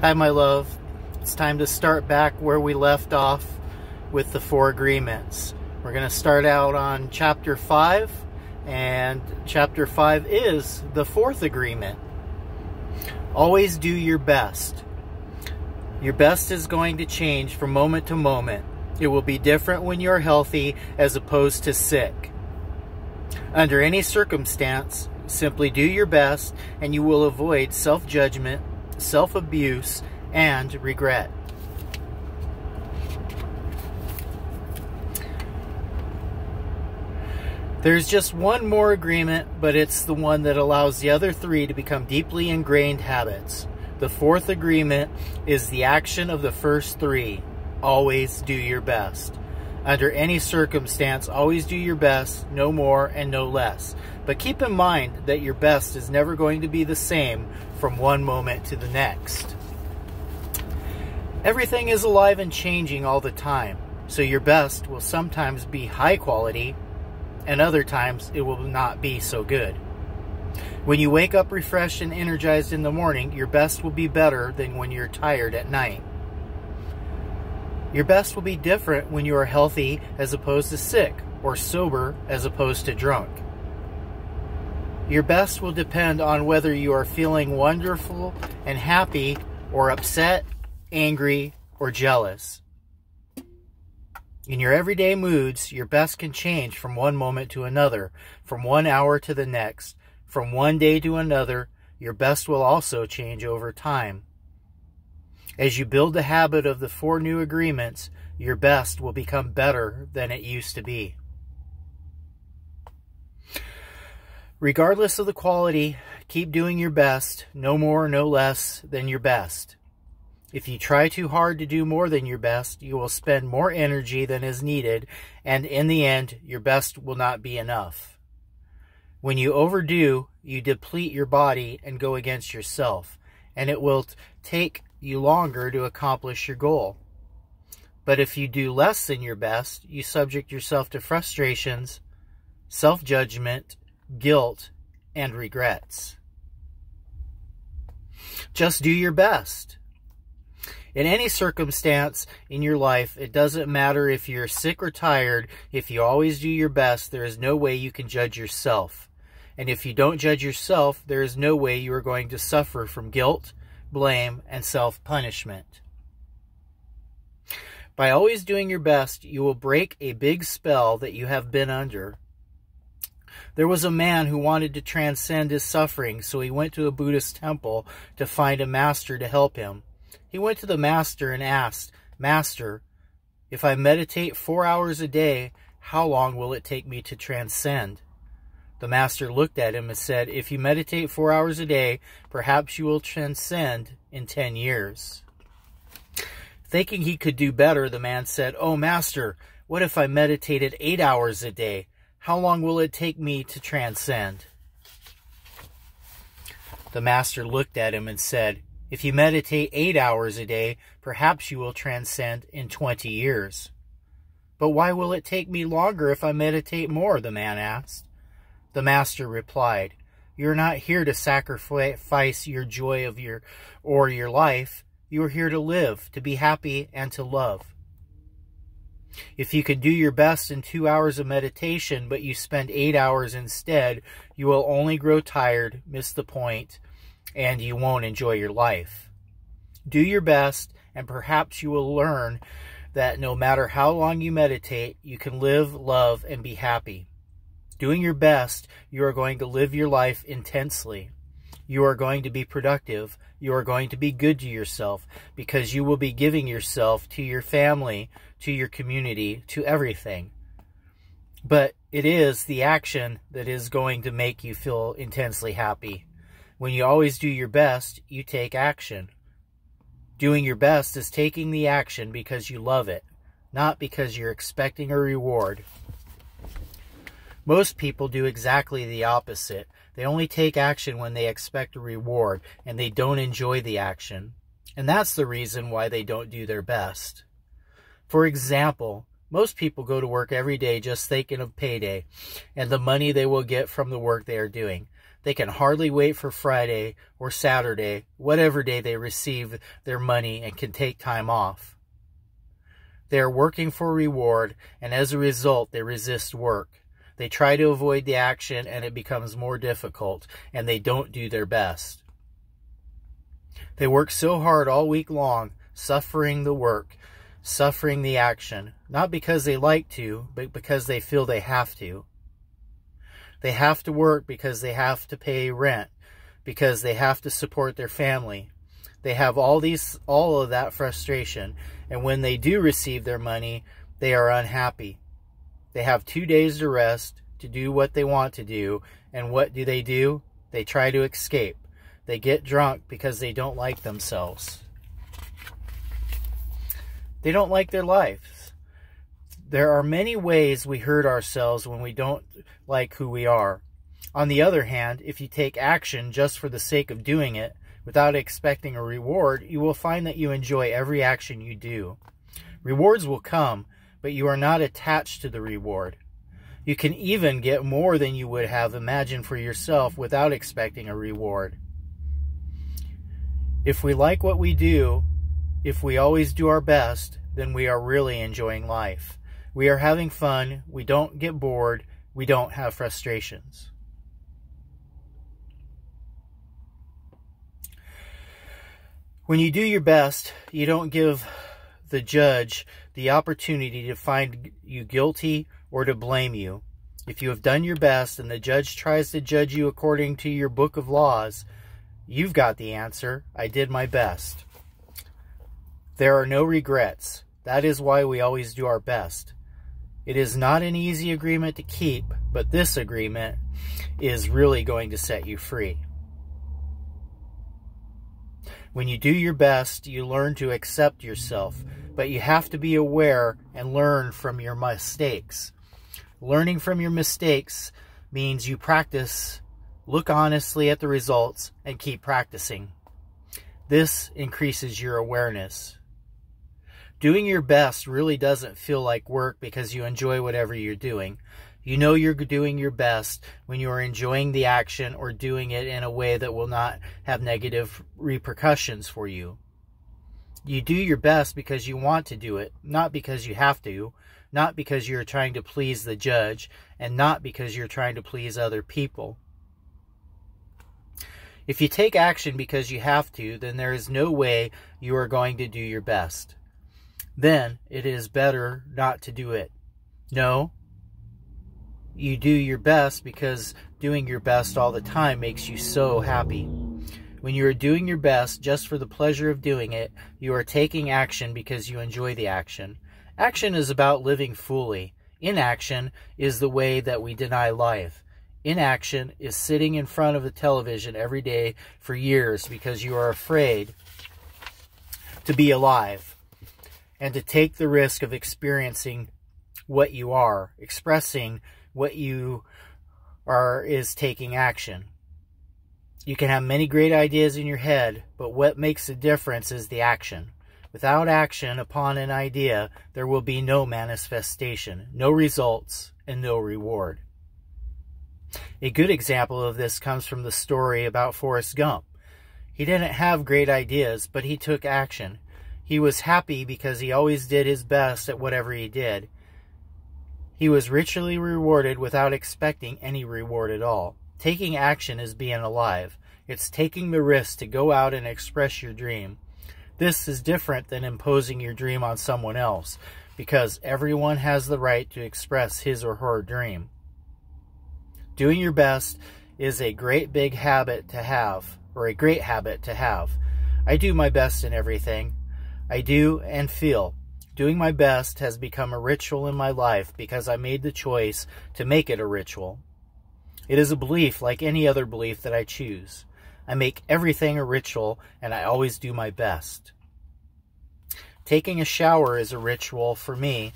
Hi, my love. It's time to start back where we left off with the 4 agreements. We're going to start out on chapter 5, and chapter 5 is the 4th agreement. Always do your best. Your best is going to change from moment to moment. It will be different when you're healthy as opposed to sick. Under any circumstance, simply do your best and you will avoid self-judgment, self-abuse, and regret. There's just one more agreement, but it's the one that allows the other 3 to become deeply ingrained habits. The 4th agreement is the action of the first 3. Always do your best. Under any circumstance, always do your best, no more and no less. But keep in mind that your best is never going to be the same from one moment to the next. Everything is alive and changing all the time, so your best will sometimes be high quality, and other times it will not be so good. When you wake up refreshed and energized in the morning, your best will be better than when you're tired at night. Your best will be different when you are healthy as opposed to sick, or sober as opposed to drunk. Your best will depend on whether you are feeling wonderful and happy, or upset, angry, or jealous. In your everyday moods, your best can change from one moment to another, from 1 hour to the next, from one day to another. Your best will also change over time. As you build the habit of the 4 new agreements, your best will become better than it used to be. Regardless of the quality, keep doing your best, no more, no less than your best. If you try too hard to do more than your best, you will spend more energy than is needed, and in the end, your best will not be enough. When you overdo, you deplete your body and go against yourself, and it will take you longer to accomplish your goal. But if you do less than your best, you subject yourself to frustrations, self-judgment, guilt, and regrets. Just do your best. In any circumstance in your life, it doesn't matter if you're sick or tired. If you always do your best, there is no way you can judge yourself. And if you don't judge yourself, there is no way you are going to suffer from guilt, blame, and self-punishment. By always doing your best, you will break a big spell that you have been under. There was a man who wanted to transcend his suffering, so he went to a Buddhist temple to find a master to help him. He went to the master and asked, "Master, if I meditate 4 hours a day, how long will it take me to transcend?" The master looked at him and said, "If you meditate 4 hours a day, perhaps you will transcend in 10 years. Thinking he could do better, the man said, "Oh, master, what if I meditated 8 hours a day? How long will it take me to transcend?" The master looked at him and said, "If you meditate 8 hours a day, perhaps you will transcend in 20 years. "But why will it take me longer if I meditate more?" the man asked. The master replied, "You're not here to sacrifice your joy of your life. You are here to live, to be happy, and to love. If you can do your best in 2 hours of meditation, but you spend 8 hours instead, you will only grow tired, miss the point, and you won't enjoy your life. Do your best, and perhaps you will learn that no matter how long you meditate, you can live, love, and be happy. Doing your best, you are going to live your life intensely. You are going to be productive. You are going to be good to yourself, because you will be giving yourself to your family, to your community, to everything. But it is the action that is going to make you feel intensely happy. When you always do your best, you take action. Doing your best is taking the action because you love it, not because you're expecting a reward. Most people do exactly the opposite. They only take action when they expect a reward, and they don't enjoy the action. And that's the reason why they don't do their best. For example, most people go to work every day just thinking of payday and the money they will get from the work they are doing. They can hardly wait for Friday or Saturday, whatever day they receive their money, and can take time off. They are working for reward, and as a result, they resist work. They try to avoid the action, and it becomes more difficult, and they don't do their best. They work so hard all week long, suffering the work, suffering the action, not because they like to, but because they feel they have to. They have to work because they have to pay rent, because they have to support their family. They have all of that frustration, and when they do receive their money, they are unhappy. They have 2 days to rest, to do what they want to do, and what do? They try to escape. They get drunk because they don't like themselves. They don't like their lives. There are many ways we hurt ourselves when we don't like who we are. On the other hand, if you take action just for the sake of doing it, without expecting a reward, you will find that you enjoy every action you do. Rewards will come, but you are not attached to the reward. You can even get more than you would have imagined for yourself without expecting a reward. If we like what we do, if we always do our best, then we are really enjoying life. We are having fun, we don't get bored, we don't have frustrations. When you do your best, you don't give the judge the opportunity to find you guilty or to blame you. If you have done your best and the judge tries to judge you according to your book of laws, you've got the answer. I did my best. There are no regrets. That is why we always do our best. It is not an easy agreement to keep, but this agreement is really going to set you free. When you do your best, you learn to accept yourself, but you have to be aware and learn from your mistakes. Learning from your mistakes means you practice, look honestly at the results, and keep practicing. This increases your awareness. Doing your best really doesn't feel like work because you enjoy whatever you're doing. You know you're doing your best when you are enjoying the action or doing it in a way that will not have negative repercussions for you. You do your best because you want to do it, not because you have to, not because you're trying to please the judge, and not because you're trying to please other people. If you take action because you have to, then there is no way you are going to do your best. Then it is better not to do it. No, you do your best because doing your best all the time makes you so happy. When you are doing your best just for the pleasure of doing it, you are taking action because you enjoy the action. Action is about living fully. Inaction is the way that we deny life. Inaction is sitting in front of the television every day for years because you are afraid to be alive and to take the risk of experiencing what you are. Expressing what you are is taking action. You can have many great ideas in your head, but what makes a difference is the action. Without action upon an idea, there will be no manifestation, no results, and no reward. A good example of this comes from the story about Forrest Gump. He didn't have great ideas, but he took action. He was happy because he always did his best at whatever he did. He was richly rewarded without expecting any reward at all. Taking action is being alive. It's taking the risk to go out and express your dream. This is different than imposing your dream on someone else, because everyone has the right to express his or her dream. Doing your best is a great big habit to have, or a great habit to have. I do my best in everything. I do and feel. Doing my best has become a ritual in my life because I made the choice to make it a ritual. It is a belief like any other belief that I choose. I make everything a ritual, and I always do my best. Taking a shower is a ritual for me,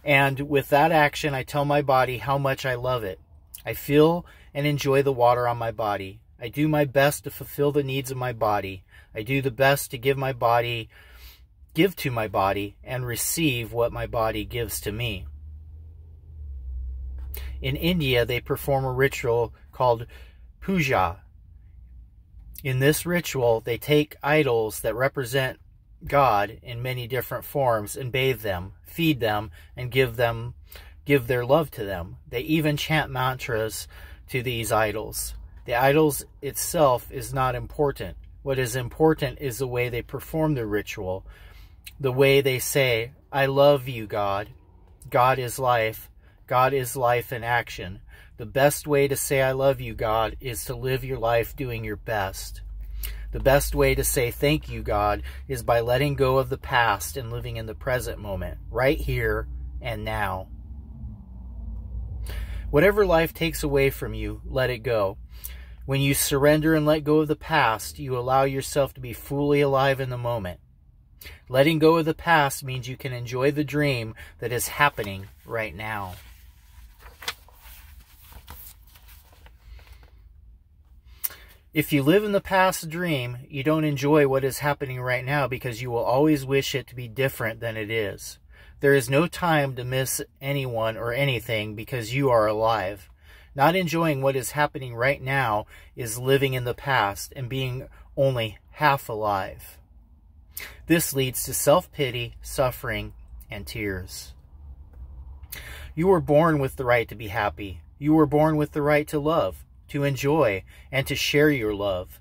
and with that action, I tell my body how much I love it. I feel and enjoy the water on my body. I do my best to fulfill the needs of my body. I do the best to give to my body, and receive what my body gives to me. In India, they perform a ritual called puja. In this ritual, they take idols that represent God in many different forms and bathe them, feed them, and give their love to them. They even chant mantras to these idols. The idols itself is not important. What is important is the way they perform the ritual, the way they say, "I love you, God. God is life. God is life in action." The best way to say, "I love you, God," is to live your life doing your best. The best way to say, "Thank you, God," is by letting go of the past and living in the present moment, right here and now. Whatever life takes away from you, let it go. When you surrender and let go of the past, you allow yourself to be fully alive in the moment. Letting go of the past means you can enjoy the dream that is happening right now. If you live in the past dream, you don't enjoy what is happening right now because you will always wish it to be different than it is. There is no time to miss anyone or anything because you are alive. Not enjoying what is happening right now is living in the past and being only half alive. This leads to self-pity, suffering, and tears. You were born with the right to be happy. You were born with the right to love, to enjoy, and to share your love.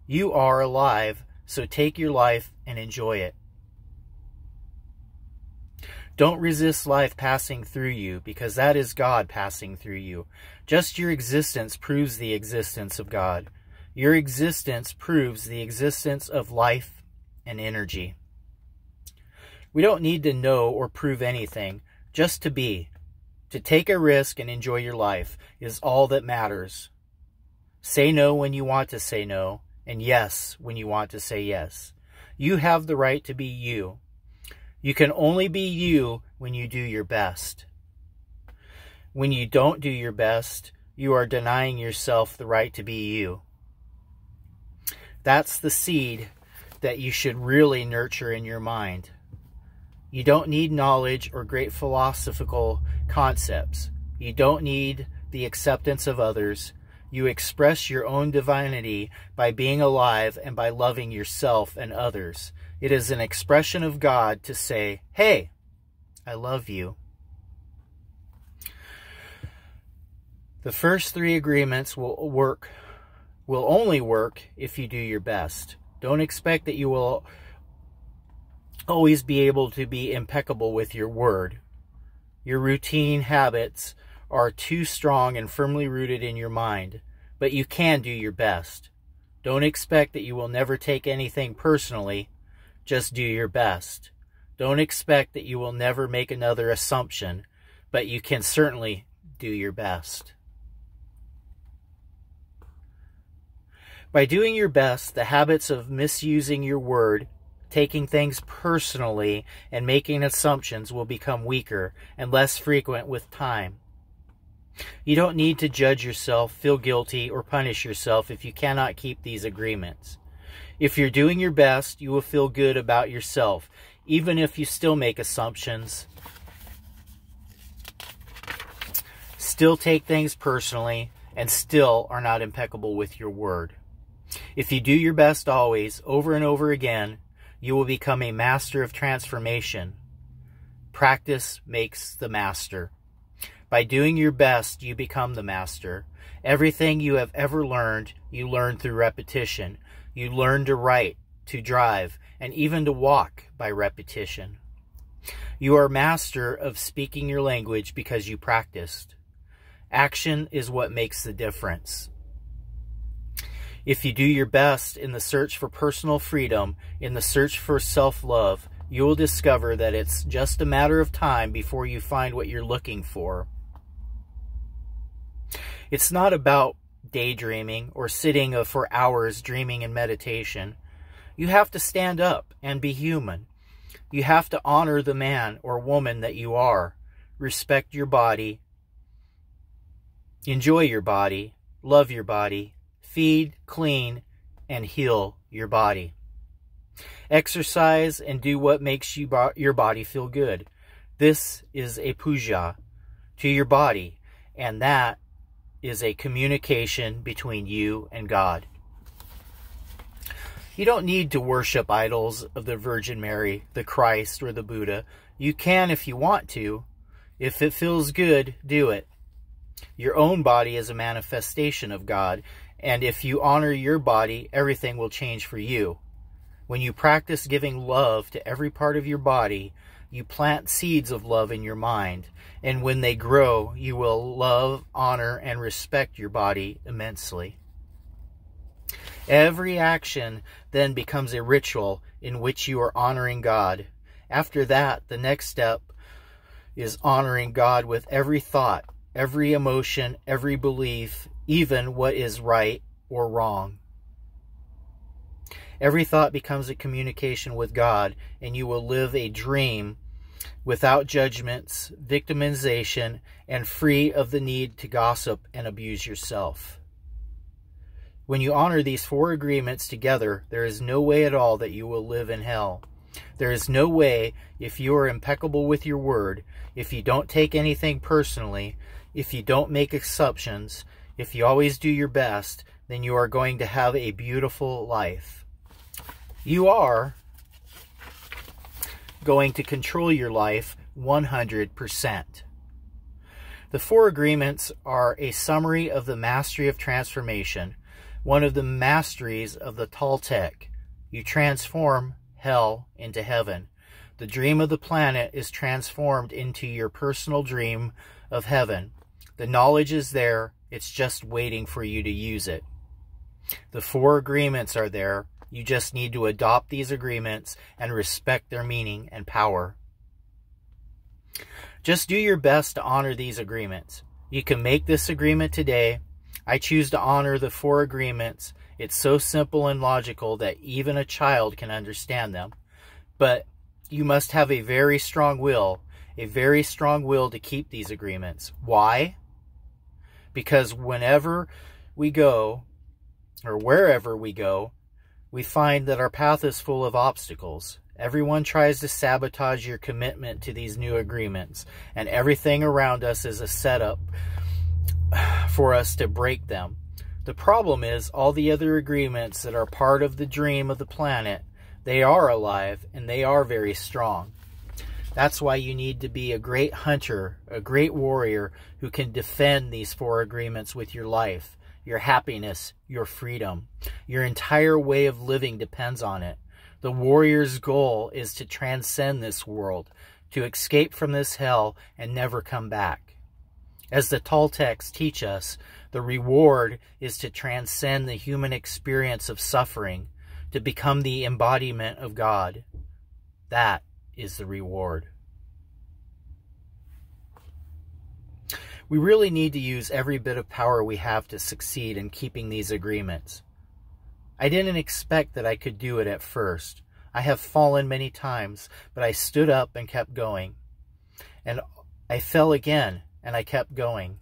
You are alive, so take your life and enjoy it. Don't resist life passing through you, because that is God passing through you. Just your existence proves the existence of God. Your existence proves the existence of life and energy. We don't need to know or prove anything, just to be. To take a risk and enjoy your life is all that matters. Say no when you want to say no, and yes when you want to say yes. You have the right to be you. You can only be you when you do your best. When you don't do your best, you are denying yourself the right to be you. That's the seed that you should really nurture in your mind. You don't need knowledge or great philosophical concepts. You don't need the acceptance of others. You express your own divinity by being alive and by loving yourself and others. It is an expression of God to say, "Hey, I love you." The first three agreements will only work if you do your best. Don't expect that you will always be able to be impeccable with your word. Your routine habits are too strong and firmly rooted in your mind, but you can do your best. Don't expect that you will never take anything personally. Just do your best. Don't expect that you will never make another assumption, but you can certainly do your best. By doing your best, the habits of misusing your word, taking things personally, and making assumptions will become weaker and less frequent with time. You don't need to judge yourself, feel guilty, or punish yourself if you cannot keep these agreements. If you're doing your best, you will feel good about yourself, even if you still make assumptions, still take things personally, and still are not impeccable with your word. If you do your best always, over and over again, you will become a master of transformation. Practice makes the master. By doing your best, you become the master. Everything you have ever learned, you learn through repetition. You learn to write, to drive, and even to walk by repetition. You are master of speaking your language because you practiced. Action is what makes the difference. If you do your best in the search for personal freedom, in the search for self-love, you will discover that it's just a matter of time before you find what you're looking for. It's not about daydreaming or sitting for hours dreaming in meditation. You have to stand up and be human. You have to honor the man or woman that you are. Respect your body. Enjoy your body. Love your body. Feed, clean, and heal your body. Exercise and do what makes your body feel good. This is a puja to your body, and that is a communication between you and God. You don't need to worship idols of the Virgin Mary, the Christ, or the Buddha. You can if you want to. If it feels good, do it. Your own body is a manifestation of God, and if you honor your body, everything will change for you. When you practice giving love to every part of your body, you plant seeds of love in your mind, and when they grow, you will love, honor, and respect your body immensely. Every action then becomes a ritual in which you are honoring God. After that, the next step is honoring God with every thought, every emotion, every belief, even what is right or wrong. Every thought becomes a communication with God, and you will live a dream without judgments, victimization, and free of the need to gossip and abuse yourself. When you honor these 4 agreements together, there is no way at all that you will live in hell. There is no way, if you are impeccable with your word, if you don't take anything personally, if you don't make exceptions, if you always do your best, then you are going to have a beautiful life. You are going to control your life 100%. The 4 agreements are a summary of the mastery of transformation, one of the masteries of the Toltec. You transform hell into heaven. The dream of the planet is transformed into your personal dream of heaven. The knowledge is there, it's just waiting for you to use it. The 4 agreements are there. You just need to adopt these agreements and respect their meaning and power. Just do your best to honor these agreements. You can make this agreement today. I choose to honor the 4 agreements. It's so simple and logical that even a child can understand them. But you must have a very strong will to keep these agreements. Why? Because whenever we go, or wherever we go, we find that our path is full of obstacles. Everyone tries to sabotage your commitment to these new agreements, and everything around us is a setup for us to break them. The problem is all the other agreements that are part of the dream of the planet, they are alive and they are very strong. That's why you need to be a great hunter, a great warrior who can defend these 4 agreements with your life, your happiness, your freedom. Your entire way of living depends on it. The warrior's goal is to transcend this world, to escape from this hell and never come back. As the Toltecs teach us, the reward is to transcend the human experience of suffering, to become the embodiment of God. That is the reward. We really need to use every bit of power we have to succeed in keeping these agreements. I didn't expect that I could do it at first. I have fallen many times, but I stood up and kept going. And I fell again, and I kept going.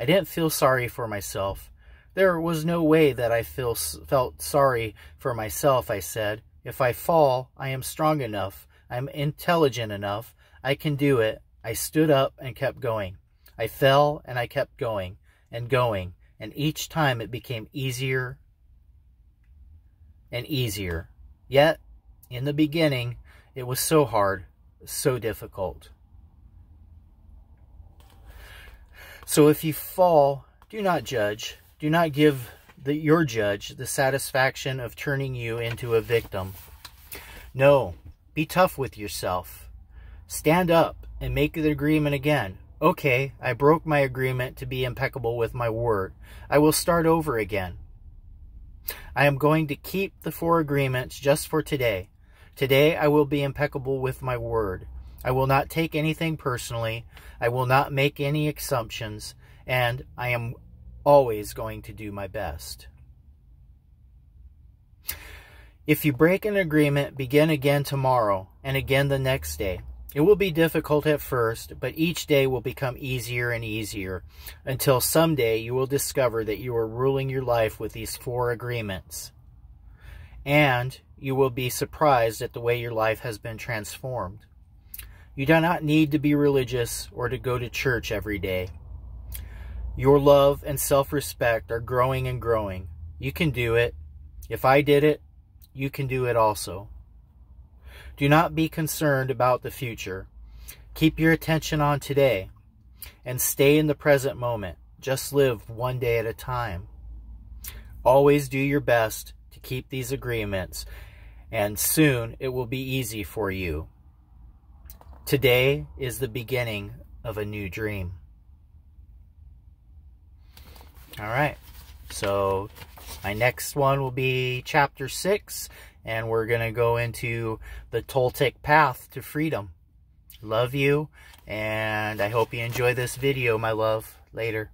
I didn't feel sorry for myself. There was no way that I felt sorry for myself, I said. If I fall, I am strong enough. I'm intelligent enough. I can do it. I stood up and kept going. I fell and I kept going, and each time it became easier and easier. Yet, in the beginning, it was so hard, so difficult. So if you fall, do not judge. Do not give your judge the satisfaction of turning you into a victim. No, be tough with yourself. Stand up and make the agreement again. Okay, I broke my agreement to be impeccable with my word. I will start over again. I am going to keep the 4 agreements just for today. Today I will be impeccable with my word. I will not take anything personally. I will not make any assumptions. And I am always going to do my best. If you break an agreement, begin again tomorrow and again the next day. It will be difficult at first, but each day will become easier and easier until someday you will discover that you are ruling your life with these 4 agreements. And you will be surprised at the way your life has been transformed. You do not need to be religious or to go to church every day. Your love and self-respect are growing and growing. You can do it. If I did it, you can do it also. Do not be concerned about the future. Keep your attention on today and stay in the present moment. Just live one day at a time. Always do your best to keep these agreements, and soon it will be easy for you. Today is the beginning of a new dream. All right, so my next one will be chapter 6, and we're going to go into the Toltec path to freedom. Love you, and I hope you enjoy this video, my love. Later.